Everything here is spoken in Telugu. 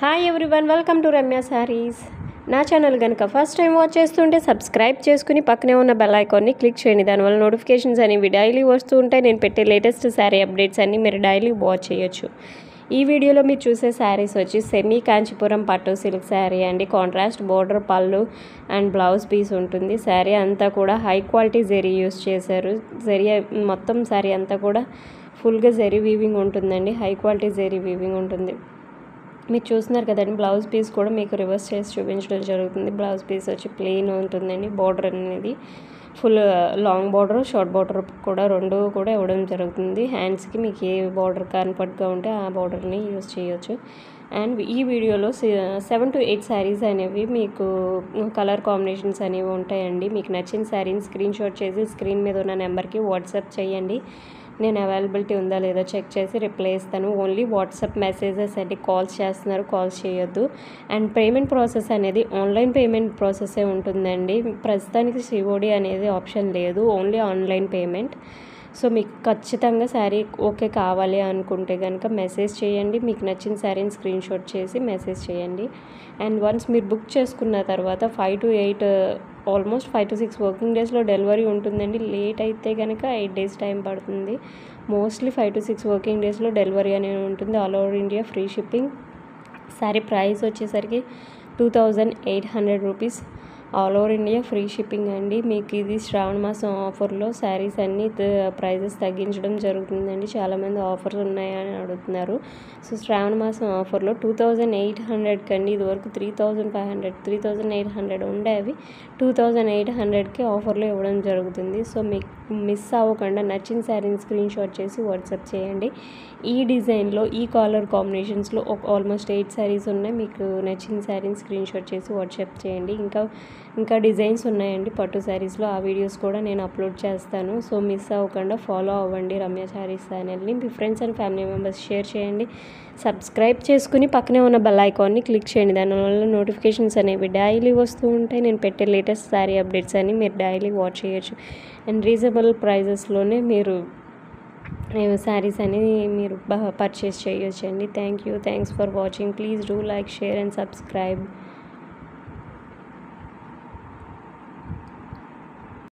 Hi everyone, welcome to Ramya saris. నా ఛానల్ కనుక ఫస్ట్ టైం వాచ్ చేస్తుంటే సబ్స్క్రైబ్ చేసుకుని పక్కనే ఉన్న బెల్ ఐకాన్ని క్లిక్ చేయండి. దానివల్ల నోటిఫికేషన్స్ అనేవి డైలీ వస్తూ ఉంటాయి. నేను పెట్టే లేటెస్ట్ శారీ అప్డేట్స్ అన్నీ మీరు డైలీ వాచ్ చేయొచ్చు. ఈ వీడియోలో మీరు చూసే శారీస్ వచ్చి సెమీ కాంచీపురం పట్టు సిల్క్ శారీ అండి. కాంట్రాస్ట్ బోర్డర్, పళ్ళు అండ్ బ్లౌజ్ పీస్ ఉంటుంది. శారీ అంతా కూడా హై క్వాలిటీ జెరీ యూస్ చేశారు. జెరీ మొత్తం శారీ అంతా కూడా ఫుల్గా జెరీ వీవింగ్ ఉంటుందండి. హై క్వాలిటీ జెరీ వీవింగ్ ఉంటుంది. మీరు చూస్తున్నారు కదండి, బ్లౌజ్ పీస్ కూడా మీకు రివర్స్ చేసి చూపించడం జరుగుతుంది. బ్లౌజ్ పీస్ వచ్చి ప్లెయిన్ ఉంటుందండి. బార్డర్ అనేది full long border, short border కూడా రెండు కూడా ఇవ్వడం జరుగుతుంది. హ్యాండ్స్కి మీకు ఏ బార్డర్ కంఫర్ట్గా ఉంటే ఆ బార్డర్ని యూజ్ చేయొచ్చు. అండ్ ఈ వీడియోలో 7 to 8 శారీస్ అనేవి మీకు కలర్ కాంబినేషన్స్ అనేవి ఉంటాయండి. మీకు నచ్చిన శారీని స్క్రీన్ షాట్ చేసి స్క్రీన్ మీద ఉన్న నెంబర్కి వాట్సాప్ చేయండి. నేను అవైలబిలిటీ ఉందా లేదా చెక్ చేసి రిప్లై ఇస్తాను. ఓన్లీ వాట్సాప్ మెసేజెస్ అండి. కాల్స్ చేస్తున్నారు, కాల్స్ చేయొద్దు. అండ్ పేమెంట్ ప్రాసెస్ అనేది ఆన్లైన్ పేమెంట్ ప్రాసెసే ఉంటుందండి. ప్రస్తుతానికి సిఓడి అనేది ఆప్షన్ లేదు, ఓన్లీ ఆన్లైన్ పేమెంట్. సో మీకు ఖచ్చితంగా శారీ ఓకే కావాలి అనుకుంటే కనుక మెసేజ్ చేయండి. మీకు నచ్చిన శారీని స్క్రీన్ షాట్ చేసి మెసేజ్ చేయండి. అండ్ వన్స్ మీరు బుక్ చేసుకున్న తర్వాత 5 to 8 ఆల్మోస్ట్ 5 to 6 వర్కింగ్ డేస్లో డెలివరీ ఉంటుందండి. లేట్ అయితే కనుక 8 days టైం పడుతుంది. మోస్ట్లీ 5 to 6 వర్కింగ్ డేస్లో డెలివరీ అనేది ఉంటుంది. All over India free shipping. Sari price వచ్చేసరికి 2800 rupees. All over India free shipping అండి. మీకు ఇది శ్రావణ మాసం ఆఫర్లో శారీస్ అన్నీ ప్రైజెస్ తగ్గించడం జరుగుతుందండి. చాలామంది ఆఫర్స్ ఉన్నాయని అడుగుతున్నారు. సో శ్రావణ మాసం ఆఫర్లో 2800 కండి. ఇదివరకు 3500, 3800 ఉండేవి. 2800కి ఆఫర్లో ఇవ్వడం జరుగుతుంది. సో మీకు మిస్ అవ్వకుండా నచ్చిన శారీని స్క్రీన్ షాట్ చేసి వాట్సాప్ చేయండి. ఈ డిజైన్లో ఈ కలర్ కాంబినేషన్స్లో ఆల్మోస్ట్ 8 శారీస్ ఉన్నాయి. మీకు నచ్చిన శారీని స్క్రీన్ షాట్ చేసి వాట్సాప్ చేయండి. ఇంకా డిజైన్స్ ఉన్నాయండి పట్టు శారీస్లో. ఆ వీడియోస్ కూడా నేను అప్లోడ్ చేస్తాను. సో మిస్ అవ్వకుండా ఫాలో అవ్వండి రమ్య శారీస్ ఛానల్ని. మీ friends and family members share చేయండి. సబ్స్క్రైబ్ చేసుకుని పక్కనే ఉన్న బెల్ ఐకాన్ని క్లిక్ చేయండి. దానివల్ల నోటిఫికేషన్స్ అనేవి డైలీ వస్తూ ఉంటాయి. నేను పెట్టే లేటెస్ట్ శారీ అప్డేట్స్ అని మీరు డైలీ వాచ్ చేయొచ్చు. అండ్ రీజనబుల్ ప్రైజెస్లోనే మీరు శారీస్ అనేది మీరు పర్చేస్ చేయొచ్చండి. Thanks for watching. Please do like, share and subscribe.